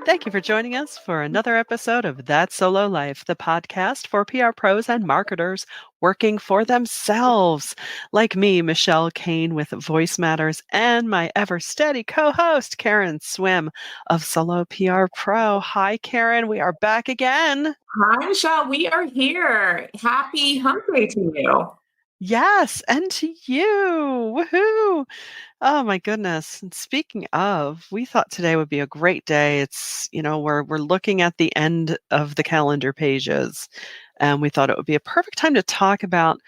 Thank you for joining us for another episode of That Solo Life, the podcast for PR pros and marketers working for themselves. Like me, Michelle Kane with VoiceMatters, and my ever steady co host, Karen Swim of Solo PR Pro. Hi, Karen. We are back again. Hi, Michelle. We are here. Happy hump day to you. Yes, and to you. Woohoo. Oh my goodness. And speaking of, we thought today would be a great day. It's, we're looking at the end of the calendar pages, and we thought it would be a perfect time to talk about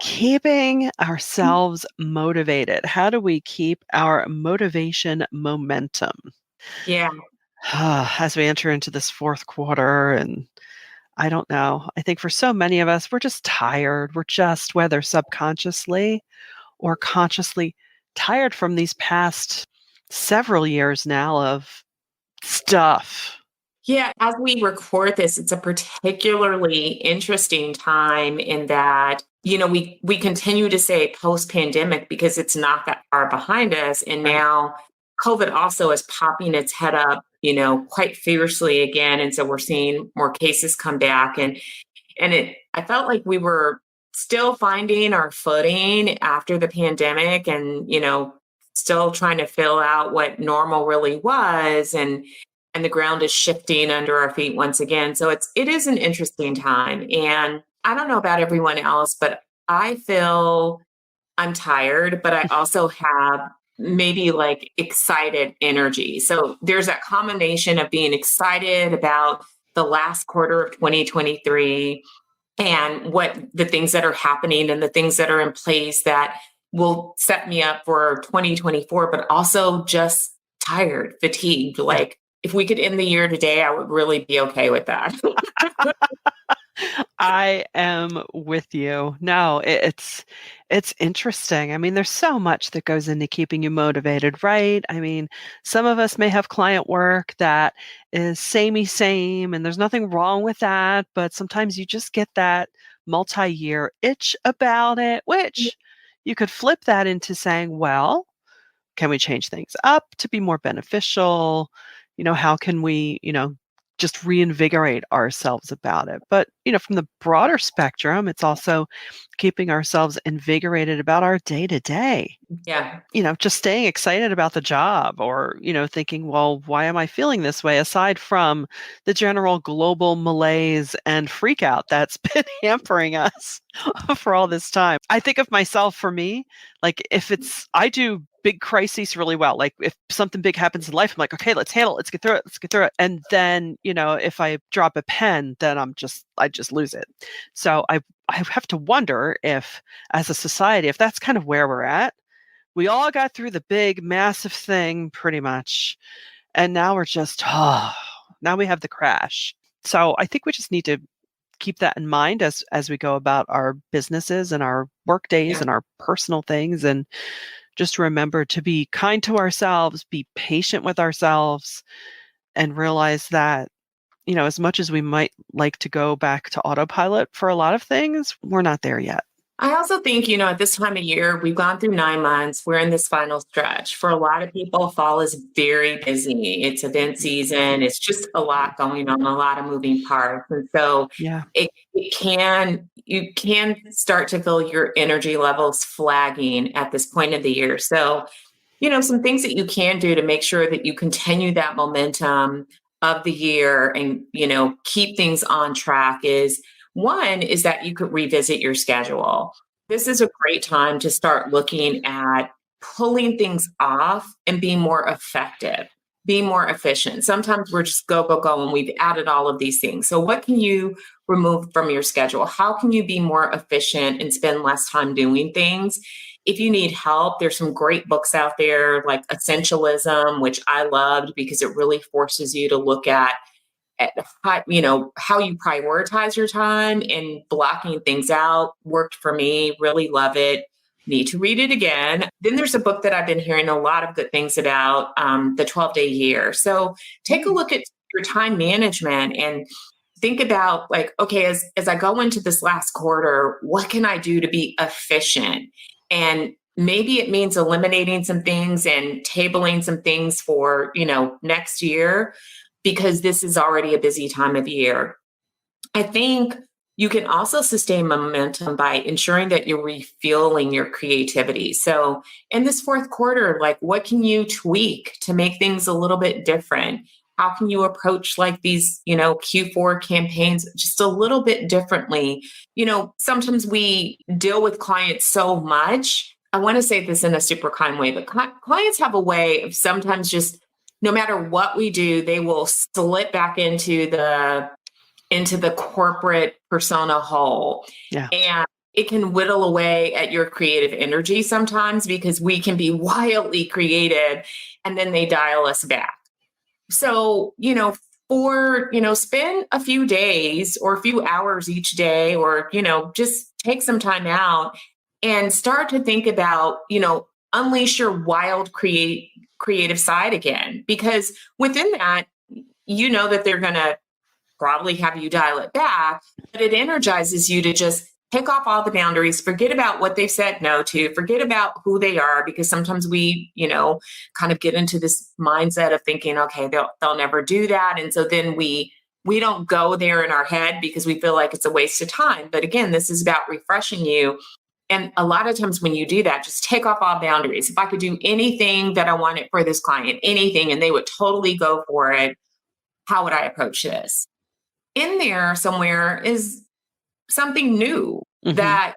keeping ourselves motivated. How do we keep our motivation momentum Yeah. as we enter into this fourth quarter? And I don't know. I think for so many of us, we're just tired. We're just, whether subconsciously or consciously, tired from these past several years now of stuff. Yeah. As we record this, it's a particularly interesting time in that, we continue to say post-pandemic because it's not that far behind us. And Right. now COVID also is popping its head up, quite fiercely again. And so we're seeing more cases come back. I felt like we were still finding our footing after the pandemic and, still trying to fill out what normal really was. And the ground is shifting under our feet once again. So it is an interesting time. And I don't know about everyone else, but I feel I'm tired, but I also have maybe like excited energy. So there's that combination of being excited about the last quarter of 2023 and what the things that are happening and the things that are in place that will set me up for 2024, but also just tired, fatigued. Yeah. Like if we could end the year today, I would really be okay with that. I am with you. No, it's interesting. I mean, there's so much that goes into keeping you motivated, right? I mean, some of us may have client work that is samey same, and there's nothing wrong with that, but sometimes you just get that multi-year itch about it, which you could flip that into saying, well, can we change things up to be more beneficial? How can we, just reinvigorate ourselves about it? But, from the broader spectrum, it's also keeping ourselves invigorated about our day to day. Yeah. Just staying excited about the job or, thinking, well, why am I feeling this way? Aside from the general global malaise and freak out that's been hampering us for all this time. I think of myself, for me, like I do big crises really well. Like if something big happens in life, I'm like, okay, let's handle it. Let's get through it. Let's get through it. And then, if I drop a pen, then I just lose it. So I have to wonder if, as a society, if that's kind of where we're at. We all got through the big, massive thing pretty much. And now we're just, now we have the crash. So I think we just need to keep that in mind as we go about our businesses and our work days Yeah. and our personal things, and just remember to be kind to ourselves, be patient with ourselves, and realize that, as much as we might like to go back to autopilot for a lot of things, we're not there yet. I also think, at this time of year, we've gone through 9 months. We're in this final stretch. For a lot of people, fall is very busy. It's event season. It's just a lot going on, a lot of moving parts. And so Yeah. you can start to feel your energy levels flagging at this point of the year. So, some things that you can do to make sure that you continue that momentum of the year and, keep things on track is, one is that you could revisit your schedule. This is a great time to start looking at pulling things off and being more effective, being more efficient. Sometimes we're just go, go, go, and we've added all of these things. So what can you remove from your schedule? How can you be more efficient and spend less time doing things? If you need help, there's some great books out there like Essentialism, which I loved because it really forces you to look at how you prioritize your time, and blocking things out worked for me. Really love it. Need to read it again. Then there's a book that I've been hearing a lot of good things about, the 12-day year. So take a look at your time management and think about like, okay, as I go into this last quarter, what can I do to be efficient? And maybe it means eliminating some things and tabling some things for, next year. because this is already a busy time of year. I think you can also sustain momentum by ensuring that you're refueling your creativity. So in this fourth quarter, like what can you tweak to make things a little bit different? How can you approach like these, Q4 campaigns just a little bit differently? Sometimes we deal with clients so much. I want to say this in a super kind way, but clients have a way of sometimes just no matter what we do, they will slip back into the corporate persona hole. Yeah. And it can whittle away at your creative energy sometimes because we can be wildly creative and then they dial us back. So, spend a few days or a few hours each day or, just take some time out and start to think about, unleash your wild creative side again. Because within that, that they're going to probably have you dial it back, but it energizes you to just pick off all the boundaries, forget about what they've said no to, forget about who they are, because sometimes we, kind of get into this mindset of thinking, okay, they'll never do that. And so then we don't go there in our head because we feel like it's a waste of time. But again, this is about refreshing you. And a lot of times when you do that, just take off all boundaries. If I could do anything that I wanted for this client, anything, and they would totally go for it, how would I approach this? In there somewhere is something new that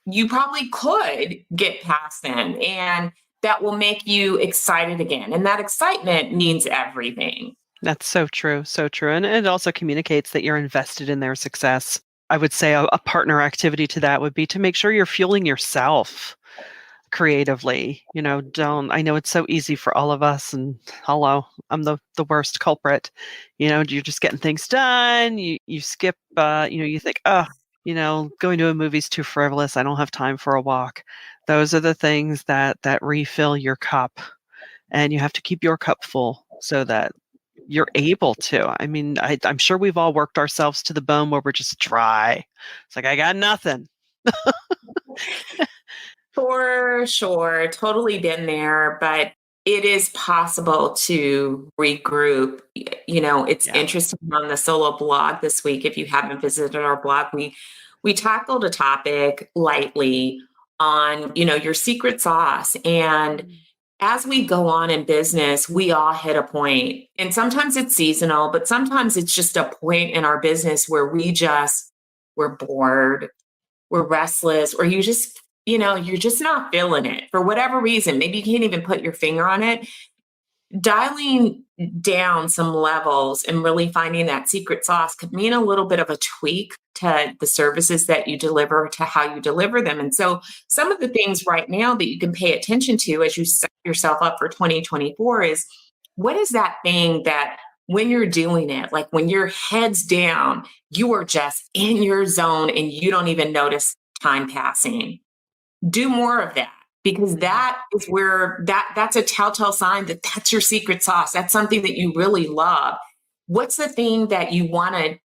you probably could get past them and that will make you excited again. And that excitement means everything. That's so true. So true. And it also communicates that you're invested in their success. I would say a partner activity to that would be to make sure you're fueling yourself creatively. I know it's so easy for all of us, and hello, I'm the worst culprit. You're just getting things done. You skip, you think, going to a movie's too frivolous. I don't have time for a walk. Those are the things that refill your cup, and you have to keep your cup full so that you're able to. I mean, I'm sure we've all worked ourselves to the bone where we're just dry. It's like, I got nothing. For sure. Totally been there, but it is possible to regroup. It's interesting on the solo blog this week. If you haven't visited our blog, we tackled a topic lightly on, your secret sauce. And as we go on in business, we all hit a point. And sometimes it's seasonal, but sometimes it's just a point in our business where we're bored, we're restless, or you're just not feeling it for whatever reason. Maybe you can't even put your finger on it. Dialing down some levels and really finding that secret sauce could mean a little bit of a tweak to the services that you deliver, to how you deliver them. And so some of the things right now that you can pay attention to as you set yourself up for 2024 is, what is that thing that when you're doing it, like when your head's down, you are just in your zone and you don't even notice time passing? Do more of that, because that is where that's a telltale sign that that's your secret sauce. That's something that you really love. What's the thing that you want to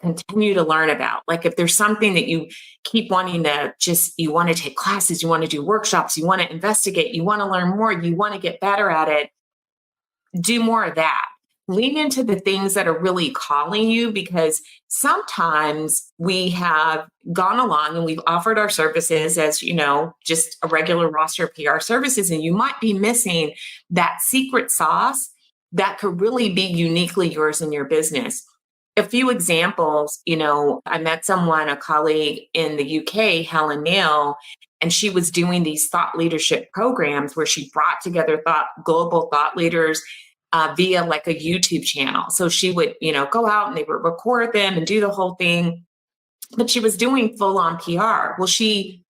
continue to learn about? Like if there's something that you keep wanting to you want to take classes, you want to do workshops, you want to investigate, you want to learn more, you want to get better at it, do more of that. Lean into the things that are really calling you, because sometimes we have gone along and we've offered our services as, just a regular roster of PR services, and you might be missing that secret sauce that could really be uniquely yours in your business. A few examples, I met a colleague in the UK, Helen Neal, and she was doing these thought leadership programs where she brought together global thought leaders via like a YouTube channel. So she would, go out and they would record them and do the whole thing. But she was doing full on PR. Well, she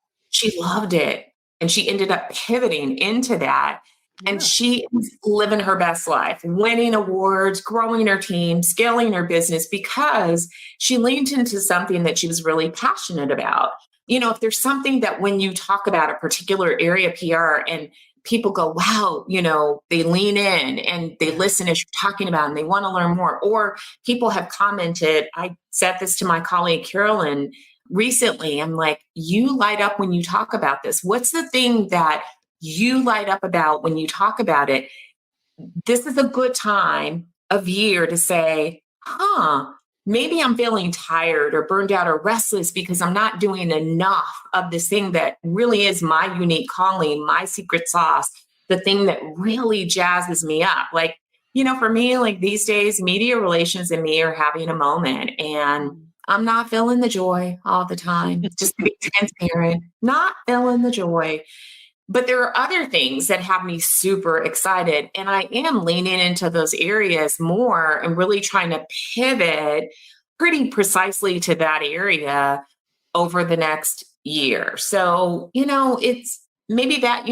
loved it. And she ended up pivoting into that. Yeah. And she is living her best life, winning awards, growing her team, scaling her business, because she leaned into something that she was really passionate about. If there's something that when you talk about a particular area of PR and people go, wow, they lean in and they listen as you're talking about and they want to learn more. Or people have commented, I said this to my colleague Carolyn recently, I'm like, you light up when you talk about this. What's the thing that you light up about when you talk about it? This is a good time of year to say, maybe I'm feeling tired or burned out or restless because I'm not doing enough of this thing that really is my unique calling, my secret sauce, the thing that really jazzes me up. Like, for me, like these days, media relations and me are having a moment, and Mhm. I'm not feeling the joy all the time. Just to be transparent, not feeling the joy. But there are other things that have me super excited. And I am leaning into those areas more and really trying to pivot pretty precisely to that area over the next year. So, it's maybe that,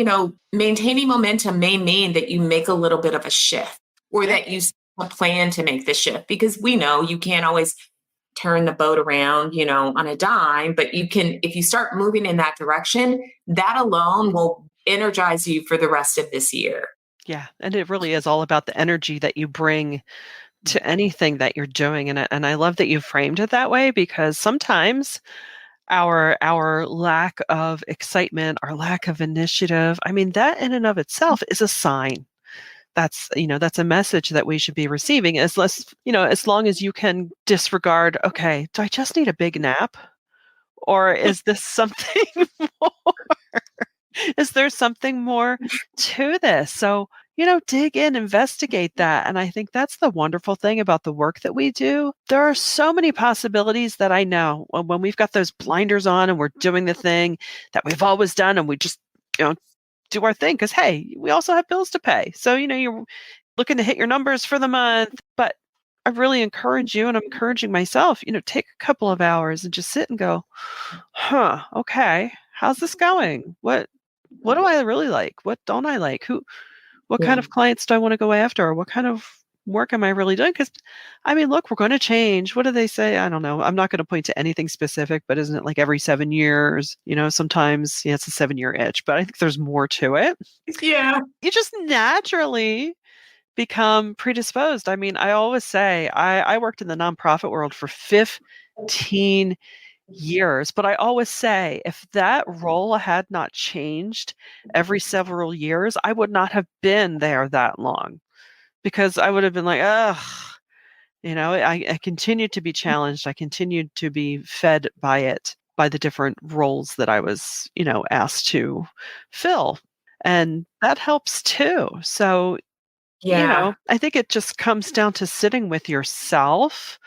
maintaining momentum may mean that you make a little bit of a shift, or Yeah. that you plan to make the shift, because we know you can't always turn the boat around, on a dime, but you can, if you start moving in that direction, that alone will energize you for the rest of this year. Yeah, and it really is all about the energy that you bring to anything that you're doing, and I love that you framed it that way, because sometimes our lack of excitement, our lack of initiative, I mean, that in and of itself is a sign. That's a message that we should be receiving, as less, as long as you can disregard, okay, do I just need a big nap? Or is this something more? Is there something more to this? So, dig in, investigate that. And I think that's the wonderful thing about the work that we do. There are so many possibilities that I know when we've got those blinders on and we're doing the thing that we've always done, and we just, do our thing because, hey, we also have bills to pay. So, you're looking to hit your numbers for the month. But I really encourage you, and I'm encouraging myself, take a couple of hours and just sit and go, huh, okay, how's this going? What do I really like? What don't I like? What kind Yeah. of clients do I want to go after? Or what kind of work am I really doing? Because, I mean, look, we're going to change. What do they say? I don't know. I'm not going to point to anything specific, but isn't it like every 7 years? Sometimes, yeah, it's a 7 year itch, but I think there's more to it. Yeah. You just naturally become predisposed. I mean, I always say I worked in the nonprofit world for 15 years, but I always say if that role had not changed every several years, I would not have been there that long, because I would have been like, ugh, I continued to be challenged. I continued to be fed by it, by the different roles that I was, asked to fill. And that helps too. So, Yeah. I think it just comes down to sitting with yourself,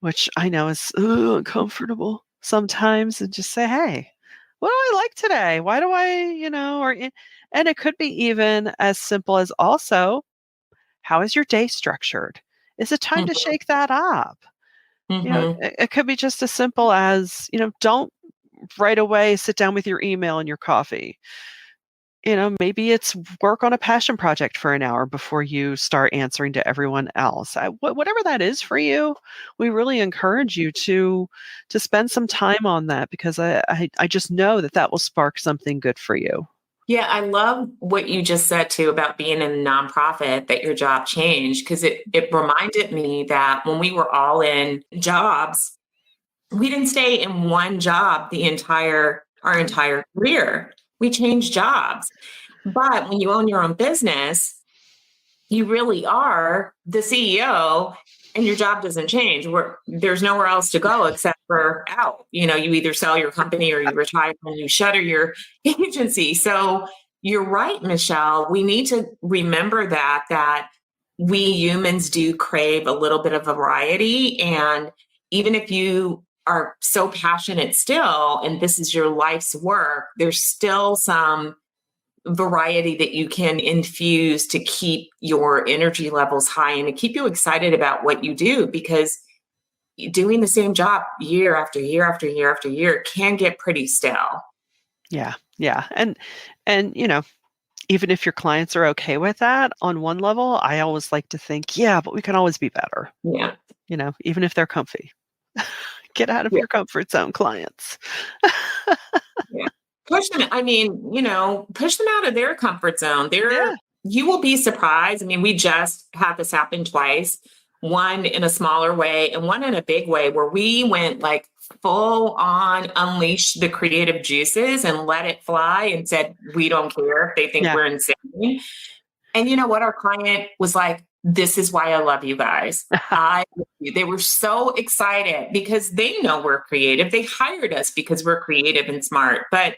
which I know is uncomfortable sometimes, and just say, "Hey, what do I like today? Why do I," and it could be even as simple as, also, how is your day structured? Is it time to Mhm. shake that up? Mhm. It could be just as simple as, don't right away sit down with your email and your coffee. Maybe it's work on a passion project for an hour before you start answering to everyone else. Whatever that is for you, we really encourage you to spend some time on that, because I just know that that will spark something good for you. Yeah, I love what you just said too about being in a nonprofit, that your job changed, because it reminded me that when we were all in jobs, we didn't stay in one job the entire career. We changed jobs. But when you own your own business, you really are the CEO, and your job doesn't change. There's nowhere else to go except for out. You either sell your company or you retire and you shutter your agency. So you're right, Michelle. We need to remember that we humans do crave a little bit of variety. And even if you are so passionate still, and this is your life's work, there's still some variety that you can infuse to keep your energy levels high and to keep you excited about what you do, because doing the same job year after year after year after year can get pretty stale. Yeah, yeah, and even if your clients are okay with that, on one level, I always like to think, yeah, but we can always be better. Yeah. Even if they're comfy, get out of Yeah. your comfort zone, clients. Yeah. Push them. I mean, push them out of their comfort zone. Yeah, You will be surprised. I mean, we just had this happen twice, one in a smaller way and one in a big way, where we went like full on unleash the creative juices and let it fly and said, we don't care if they think yeah, we're insane. And you know what? Our client was like, this is why I love you guys. They were so excited because they know we're creative. They hired us because we're creative and smart. But,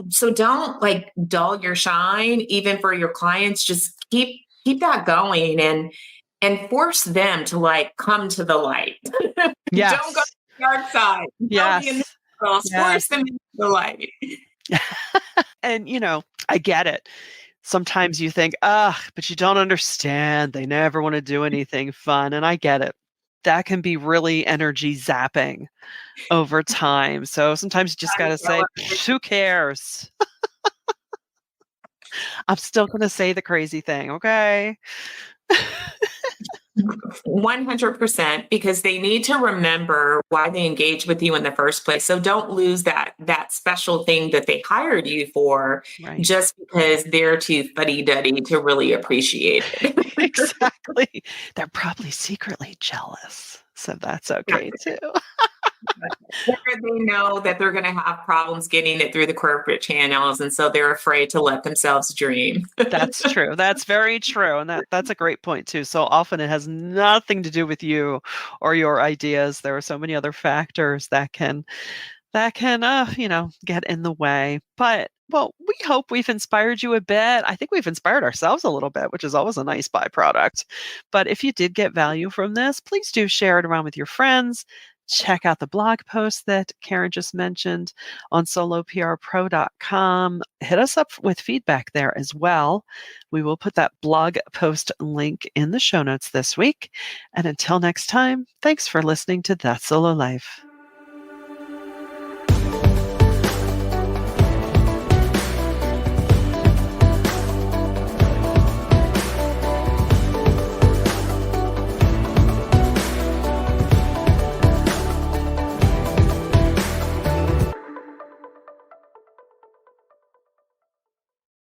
so don't like dull your shine, even for your clients. Just keep that going and force them to like come to the light. Don't go to Yes. the dark side. Don't be in the Yes. cross. Force Yes. them into the light. And, I get it. Sometimes you think, but you don't understand. They never want to do anything fun. And I get it. That can be really energy zapping over time. So sometimes you just got to say, who cares? I'm still going to say the crazy thing. Okay. 100%, because they need to remember why they engaged with you in the first place. So don't lose that special thing that they hired you for Right. just because they're too fuddy-duddy to really appreciate it. Exactly. They're probably secretly jealous. So that's okay too. Or they know that they're going to have problems getting it through the corporate channels, and so they're afraid to let themselves dream. That's true. That's very true. And that's a great point too. So often it has nothing to do with you or your ideas. There are so many other factors that can get in the way. But well, we hope we've inspired you a bit. I think we've inspired ourselves a little bit, which is always a nice byproduct. But if you did get value from this, please do share it around with your friends. Check out the blog post that Karen just mentioned on soloprpro.com. Hit us up with feedback there as well. We will put that blog post link in the show notes this week. And until next time, thanks for listening to That Solo Life.